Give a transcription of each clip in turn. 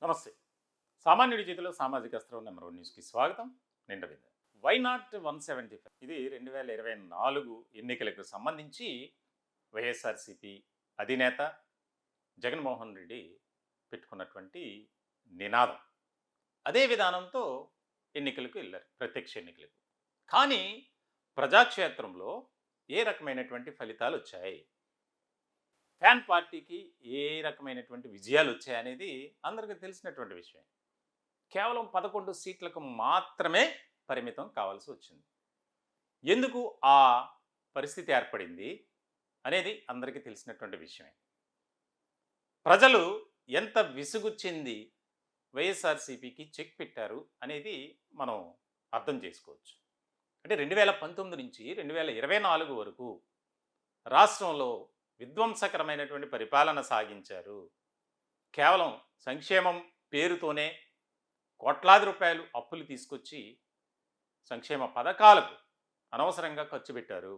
నమస్తే. సామాన్యుడి చేతిలో సామాజిక అస్త్రం నెంబర్ 1 న్యూస్కి స్వాగతం. నేను రవీంద్ర. వై నాట్ 175 ఇది 2024 ఎన్నికలకు సంబంధించి వైఎస్ఆర్సీపీ అధినేత జగన్మోహన్ రెడ్డి పెట్టుకున్నటువంటి నినాదం. అదే విధానంతో ఎన్నికలకు వెళ్ళారు, ప్రత్యక్ష ఎన్నికలకు. కానీ ప్రజాక్షేత్రంలో ఏ రకమైనటువంటి ఫలితాలు వచ్చాయి, ఫ్యాన్ పార్టీకి ఏ రకమైనటువంటి విజయాలు వచ్చాయనేది అందరికీ తెలిసినటువంటి విషయం. కేవలం 11 సీట్లకు మాత్రమే పరిమితం కావాల్సి వచ్చింది. ఎందుకు ఆ పరిస్థితి ఏర్పడింది అనేది అందరికీ తెలిసినటువంటి విషయమే. ప్రజలు ఎంత విసుగు చెంది వైఎస్ఆర్సీపీకి చెక్ పెట్టారు అనేది మనం అర్థం చేసుకోవచ్చు. అంటే 2019 నుంచి 2024 వరకు రాష్ట్రంలో విధ్వంసకరమైనటువంటి పరిపాలన సాగించారు. కేవలం సంక్షేమం పేరుతోనే కోట్లాది రూపాయలు అప్పులు తీసుకొచ్చి సంక్షేమ పథకాలకు అనవసరంగా ఖర్చు పెట్టారు.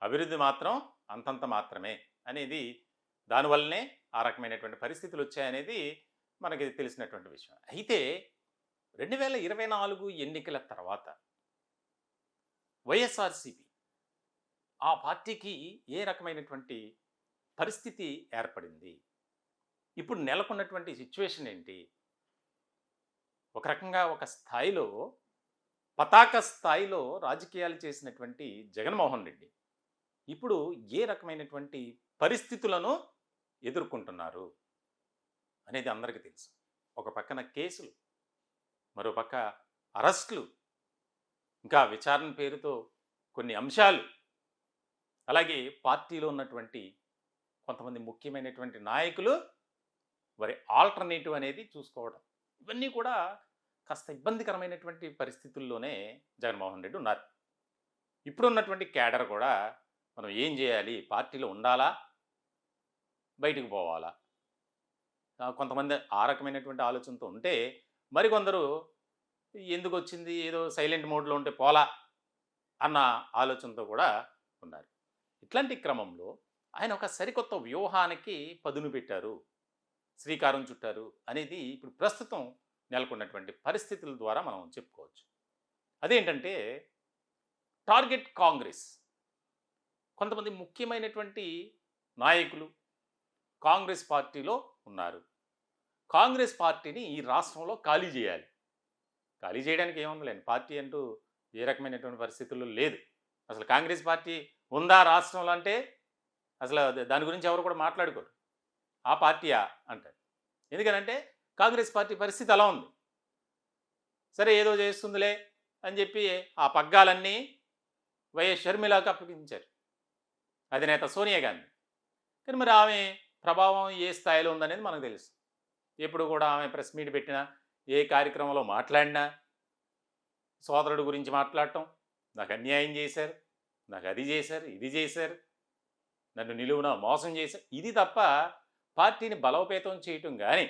అభివృద్ధి మాత్రం అంతంత మాత్రమే అనేది, దానివల్లనే ఆ రకమైనటువంటి పరిస్థితులు వచ్చాయనేది మనకి తెలిసినటువంటి విషయం. అయితే 2024 ఎన్నికల తర్వాత వైఎస్ఆర్సీపీ ఆ పార్టీకి ఏ రకమైనటువంటి పరిస్థితి ఏర్పడింది, ఇప్పుడు నెలకొన్నటువంటి సిచ్యువేషన్ ఏంటి? ఒక రకంగా ఒక స్థాయిలో పతాక స్థాయిలో రాజకీయాలు చేసినటువంటి జగన్మోహన్ రెడ్డి ఇప్పుడు ఏ రకమైనటువంటి పరిస్థితులను ఎదుర్కొంటున్నారు అనేది అందరికీ తెలుసు. ఒక పక్కన కేసులు, మరో పక్క అరెస్టులు, ఇంకా విచారణ పేరుతో కొన్ని అంశాలు, అలాగే పార్టీలో ఉన్నటువంటి కొంతమంది ముఖ్యమైనటువంటి నాయకులు వారి ఆల్టర్నేటివ్ అనేది చూసుకోవడం, ఇవన్నీ కూడా కాస్త ఇబ్బందికరమైనటువంటి పరిస్థితుల్లోనే జగన్మోహన్ రెడ్డి ఉన్నారు. ఇప్పుడున్నటువంటి క్యాడర్ కూడా మనం ఏం చేయాలి, పార్టీలో ఉండాలా, బయటకు పోవాలా, కొంతమంది ఆ రకమైనటువంటి ఆలోచనతో ఉంటే, మరికొందరు ఎందుకు వచ్చింది, ఏదో సైలెంట్ మోడ్లో ఉంటే పోలా అన్న ఆలోచనతో కూడా ఉన్నారు. ఇట్లాంటి క్రమంలో ఆయన ఒక సరికొత్త వ్యూహానికి పదును పెట్టారు, శ్రీకారం చుట్టారు అనేది ఇప్పుడు ప్రస్తుతం నెలకొన్నటువంటి పరిస్థితుల ద్వారా మనం చెప్పుకోవచ్చు. అదేంటంటే టార్గెట్ కాంగ్రెస్. కొంతమంది ముఖ్యమైనటువంటి నాయకులు కాంగ్రెస్ పార్టీలో ఉన్నారు. కాంగ్రెస్ పార్టీని ఈ రాష్ట్రంలో ఖాళీ చేయాలి. ఖాళీ చేయడానికి ఏముందిలేండి, పార్టీ అంటూ ఏ రకమైనటువంటి పరిస్థితుల్లో లేదు. అసలు కాంగ్రెస్ పార్టీ ఉందా రాష్ట్రంలో అంటే అసలు దాని గురించి ఎవరు కూడా మాట్లాడుకోరు. ఆ పార్టీయా అంటారు. ఎందుకనంటే కాంగ్రెస్ పార్టీ పరిస్థితి అలా ఉంది. సరే ఏదో చేస్తుందిలే అని చెప్పి ఆ పగ్గాలన్నీ వైఎస్ షర్మిలాకు అప్పగించారు, అధినేత సోనియా గాంధీ. కానీ మరి ఆమె ప్రభావం ఏ స్థాయిలో ఉందనేది మనకు తెలుసు. ఎప్పుడు కూడా ఆమె ప్రెస్ మీట్ పెట్టినా, ఏ కార్యక్రమంలో మాట్లాడినా సోదరుడు గురించి మాట్లాడటం, నాకు అన్యాయం చేశారు, నాకు అది చేశారు, ఇది చేశారు, నన్ను నిలువున మోసం చేశారు, ఇది తప్ప పార్టీని బలోపేతం చేయటం కానీ,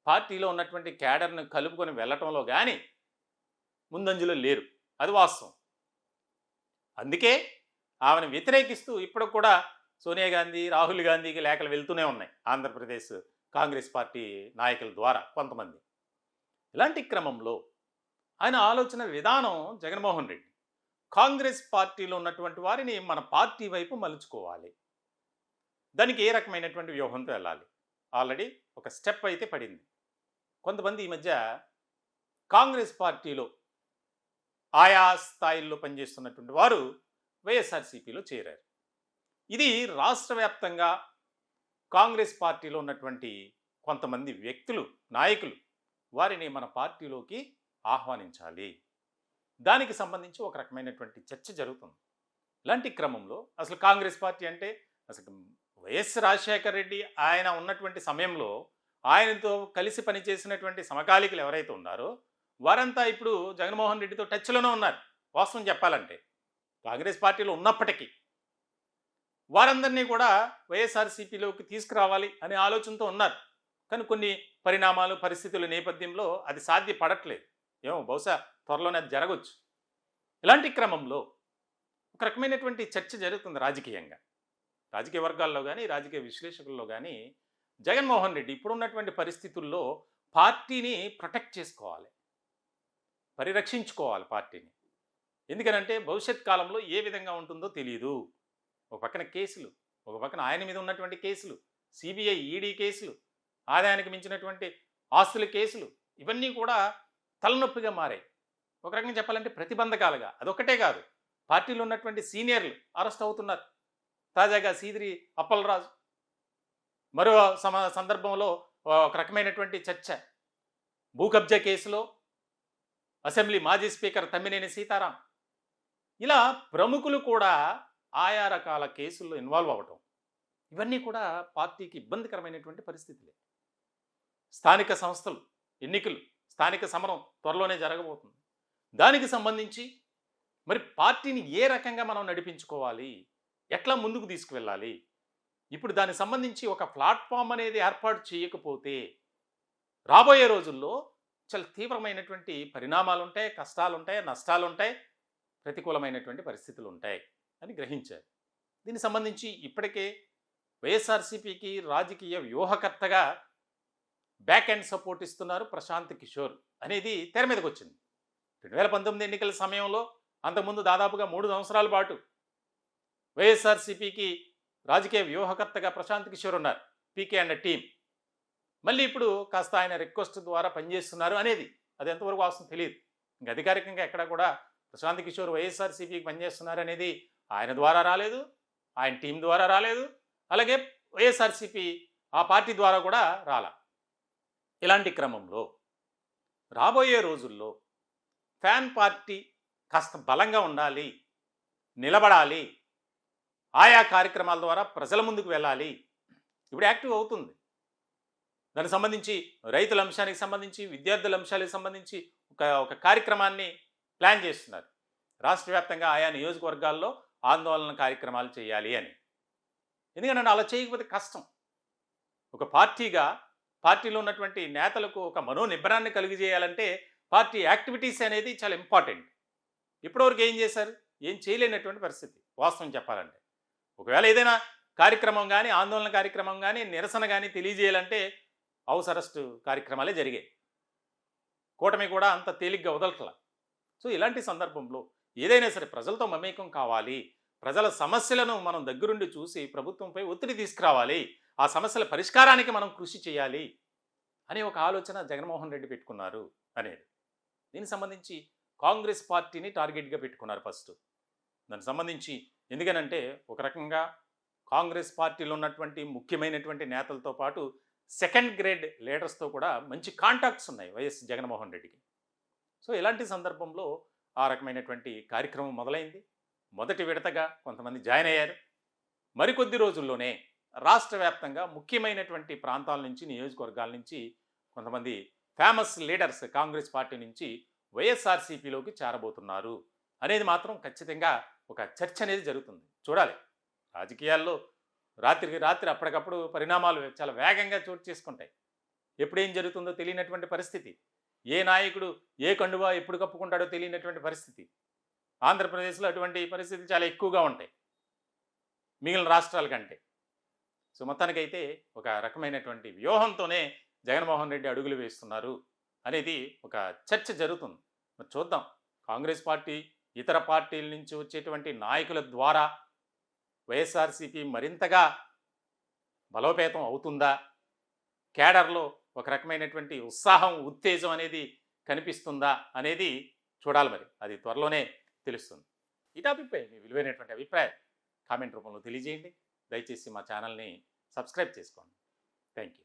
పార్టీలో ఉన్నటువంటి క్యాడర్ను కలుపుకొని వెళ్ళటంలో కానీ ముందంజలో లేరు. అది వాస్తవం. అందుకే ఆమెను వ్యతిరేకిస్తూ ఇప్పుడు కూడా సోనియా గాంధీ, రాహుల్ గాంధీకి లేఖలు వెళ్తూనే ఉన్నాయి ఆంధ్రప్రదేశ్ కాంగ్రెస్ పార్టీ నాయకుల ద్వారా కొంతమంది. ఇలాంటి క్రమంలో ఆయన ఆలోచన విధానం జగన్మోహన్ రెడ్డి కాంగ్రెస్ పార్టీలో ఉన్నటువంటి వారిని మన పార్టీ వైపు మలుచుకోవాలి, దానికి ఏ రకమైనటువంటి వ్యూహంతో వెళ్ళాలి. ఆల్రెడీ ఒక స్టెప్ అయితే పడింది. కొంతమంది ఈ మధ్య కాంగ్రెస్ పార్టీలో ఆయా స్థాయిల్లో పనిచేస్తున్నటువంటి వారు వైఎస్ఆర్సీపీలో చేరారు. ఇది రాష్ట్ర వ్యాప్తంగా కాంగ్రెస్ పార్టీలో ఉన్నటువంటి కొంతమంది వ్యక్తులు, నాయకులు వారిని మన పార్టీలోకి ఆహ్వానించాలి, దానికి సంబంధించి ఒక రకమైనటువంటి చర్చ జరుగుతుంది. ఇలాంటి క్రమంలో అసలు కాంగ్రెస్ పార్టీ అంటే అసలు వైఎస్ రాజశేఖర రెడ్డి ఆయన ఉన్నటువంటి సమయంలో ఆయనతో కలిసి పనిచేసినటువంటి సమకాలీకులు ఎవరైతే ఉన్నారో వారంతా ఇప్పుడు జగన్మోహన్ రెడ్డితో టచ్లోనే ఉన్నారు. వాస్తవం చెప్పాలంటే కాంగ్రెస్ పార్టీలో ఉన్నప్పటికీ వారందరినీ కూడా వైఎస్ఆర్సీపీలోకి తీసుకురావాలి అనే ఆలోచనతో ఉన్నారు. కానీ కొన్ని పరిణామాలు, పరిస్థితుల నేపథ్యంలో అది సాధ్యపడట్లేదు. ఏమో బహుశా త్వరలోనే అది జరగవచ్చు. ఇలాంటి క్రమంలో ఒక రకమైనటువంటి చర్చ జరుగుతుంది రాజకీయంగా. రాజకీయ వర్గాల్లో కానీ, రాజకీయ విశ్లేషకుల్లో కానీ జగన్మోహన్ రెడ్డి ఇప్పుడున్నటువంటి పరిస్థితుల్లో పార్టీని ప్రొటెక్ట్ చేసుకోవాలి, పరిరక్షించుకోవాలి పార్టీని. ఎందుకనంటే భవిష్యత్ కాలంలో ఏ విధంగా ఉంటుందో తెలియదు. ఒక పక్కన కేసులు, ఒక పక్కన ఆయన మీద ఉన్నటువంటి కేసులు, సిబిఐ, ఈడీ కేసులు, ఆదాయానికి మించినటువంటి ఆస్తుల కేసులు, ఇవన్నీ కూడా తలనొప్పిగా మారాయి. ఒక రకంగా చెప్పాలంటే ప్రతిబంధకాలుగా. అదొక్కటే కాదు, పార్టీలో ఉన్నటువంటి సీనియర్లు అరెస్ట్ అవుతున్నారు. తాజాగా సీదిరి అప్పలరాజు, మరో సందర్భంలో ఒక రకమైనటువంటి చర్చ, భూ కబ్జా కేసులో అసెంబ్లీ మాజీ స్పీకర్ తమ్మినేని సీతారాం, ఇలా ప్రముఖులు కూడా ఆయా రకాల కేసుల్లో ఇన్వాల్వ్ అవ్వటం, ఇవన్నీ కూడా పార్టీకి ఇబ్బందికరమైనటువంటి పరిస్థితులే. స్థానిక సంస్థలు ఎన్నికలు, స్థానిక సమరం త్వరలోనే జరగబోతుంది. దానికి సంబంధించి మరి పార్టీని ఏ రకంగా మనం నడిపించుకోవాలి, ఎట్లా ముందుకు తీసుకువెళ్ళాలి, ఇప్పుడు దానికి సంబంధించి ఒక ప్లాట్ఫామ్ అనేది ఏర్పాటు చేయకపోతే రాబోయే రోజుల్లో చాలా తీవ్రమైనటువంటి పరిణామాలు ఉంటాయి, కష్టాలు ఉంటాయి, నష్టాలు ఉంటాయి, ప్రతికూలమైనటువంటి పరిస్థితులు ఉంటాయి అని గ్రహించారు. దీనికి సంబంధించి ఇప్పటికే వైఎస్ఆర్సీపీకి రాజకీయ వ్యూహకర్తగా బ్యాక్ అండ్ సపోర్ట్ ఇస్తున్నారు ప్రశాంత్ కిషోర్ అనేది తెర మీదకి వచ్చింది. 2019 ఎన్నికల సమయంలో అంతకుముందు దాదాపుగా 3 సంవత్సరాల పాటు వైఎస్ఆర్సీపీకి రాజకీయ వ్యూహకర్తగా ప్రశాంత్ కిషోర్ ఉన్నారు, పీకే అండ్ టీం. మళ్ళీ ఇప్పుడు కాస్త ఆయన రిక్వెస్ట్ ద్వారా పనిచేస్తున్నారు అనేది, అది ఎంతవరకు వాస్తవం తెలియదు. ఇంకా అధికారికంగా ఎక్కడ కూడా ప్రశాంత్ కిషోర్ వైఎస్ఆర్సీపీకి పనిచేస్తున్నారు అనేది ఆయన ద్వారా రాలేదు, ఆయన టీం ద్వారా రాలేదు, అలాగే వైఎస్ఆర్సీపీ ఆ పార్టీ ద్వారా కూడా రాలా. ఇలాంటి క్రమంలో రాబోయే రోజుల్లో ఫ్యాన్ పార్టీ కాస్త బలంగా ఉండాలి, నిలబడాలి, ఆయా కార్యక్రమాల ద్వారా ప్రజల ముందుకు వెళ్ళాలి. ఇప్పుడు యాక్టివ్ అవుతుంది. దానికి సంబంధించి రైతుల అంశానికి సంబంధించి, విద్యార్థుల అంశాలకు సంబంధించి ఒక కార్యక్రమాన్ని ప్లాన్ చేస్తున్నారు. రాష్ట్ర వ్యాప్తంగా ఆయా నియోజకవర్గాల్లో ఆందోళన కార్యక్రమాలు చేయాలి అని. ఎందుకంటే అలా చేయకపోతే కష్టం. ఒక పార్టీగా పార్టీలో ఉన్నటువంటి నేతలకు ఒక మనోనిబ్బరాన్ని కలిగజేయాలంటే పార్టీ యాక్టివిటీస్ అనేది చాలా ఇంపార్టెంట్. ఇప్పటివరకు ఏం చేశారు? ఏం చేయలేనటువంటి పరిస్థితి వాస్తవం చెప్పాలంటే. ఒకవేళ ఏదైనా కార్యక్రమం కానీ, ఆందోళన కార్యక్రమం కానీ, నిరసన కానీ తెలియజేయాలంటే హౌస్ అరెస్ట్ కార్యక్రమాలే జరిగాయి. కూటమి కూడా అంత తేలిగ్గా వదలట్లా. సో ఇలాంటి సందర్భంలో ఏదైనా సరే ప్రజలతో మమేకం కావాలి, ప్రజల సమస్యలను మనం దగ్గరుండి చూసి ప్రభుత్వంపై ఒత్తిడి తీసుకురావాలి, ఆ సమస్యల పరిష్కారానికి మనం కృషి చేయాలి అనే ఒక ఆలోచన జగన్మోహన్ రెడ్డి పెట్టుకున్నారు అనేది. దీనికి సంబంధించి కాంగ్రెస్ పార్టీని టార్గెట్గా పెట్టుకున్నారు ఫస్ట్. దానికి సంబంధించి ఎందుకనంటే ఒక రకంగా కాంగ్రెస్ పార్టీలో ఉన్నటువంటి ముఖ్యమైనటువంటి నేతలతో పాటు సెకండ్ గ్రేడ్ లీడర్స్తో కూడా మంచి కాంటాక్ట్స్ ఉన్నాయి వైఎస్ జగన్మోహన్ రెడ్డికి. సో ఇలాంటి సందర్భంలో ఆ రకమైనటువంటి కార్యక్రమం మొదలైంది. మొదటి విడతగా కొంతమంది జాయిన్ అయ్యారు. మరికొద్ది రోజుల్లోనే రాష్ట్ర వ్యాప్తంగా ముఖ్యమైనటువంటి ప్రాంతాల నుంచి, నియోజకవర్గాల నుంచి కొంతమంది ఫేమస్ లీడర్స్ కాంగ్రెస్ పార్టీ నుంచి వైఎస్ఆర్సీపీలోకి చేరబోతున్నారు అనేది మాత్రం ఖచ్చితంగా ఒక చర్చ అనేది జరుగుతుంది. చూడాలి. రాజకీయాల్లో రాత్రికి రాత్రి అప్పటికప్పుడు పరిణామాలు చాలా వేగంగా చోటు చేసుకుంటాయి. ఎప్పుడేం జరుగుతుందో తెలియనటువంటి పరిస్థితి. ఏ నాయకుడు ఏ కండువా ఎప్పుడు కప్పుకుంటాడో తెలియనటువంటి పరిస్థితి. ఆంధ్రప్రదేశ్లో అటువంటి పరిస్థితి చాలా ఎక్కువగా ఉంటాయి మిగిలిన రాష్ట్రాల కంటే. సో మొత్తానికైతే ఒక రకమైనటువంటి వ్యూహంతోనే జగన్మోహన్ రెడ్డి అడుగులు వేస్తున్నారు అనేది ఒక చర్చ జరుగుతుంది. మరి చూద్దాం, కాంగ్రెస్ పార్టీ ఇతర పార్టీల నుంచి వచ్చేటువంటి నాయకుల ద్వారా వైఎస్ఆర్సీపీ మరింతగా బలోపేతం అవుతుందా, కేడర్లో ఒక రకమైనటువంటి ఉత్సాహం, ఉత్తేజం అనేది కనిపిస్తుందా అనేది చూడాలి. మరి అది త్వరలోనే తెలుస్తుంది. ఈ టాపిక్పై మీ విలువైనటువంటి అభిప్రాయం కామెంట్ రూపంలో తెలియజేయండి. దయచేసి మా ఛానల్ని సబ్స్క్రైబ్ చేసుకోండి. Thank you.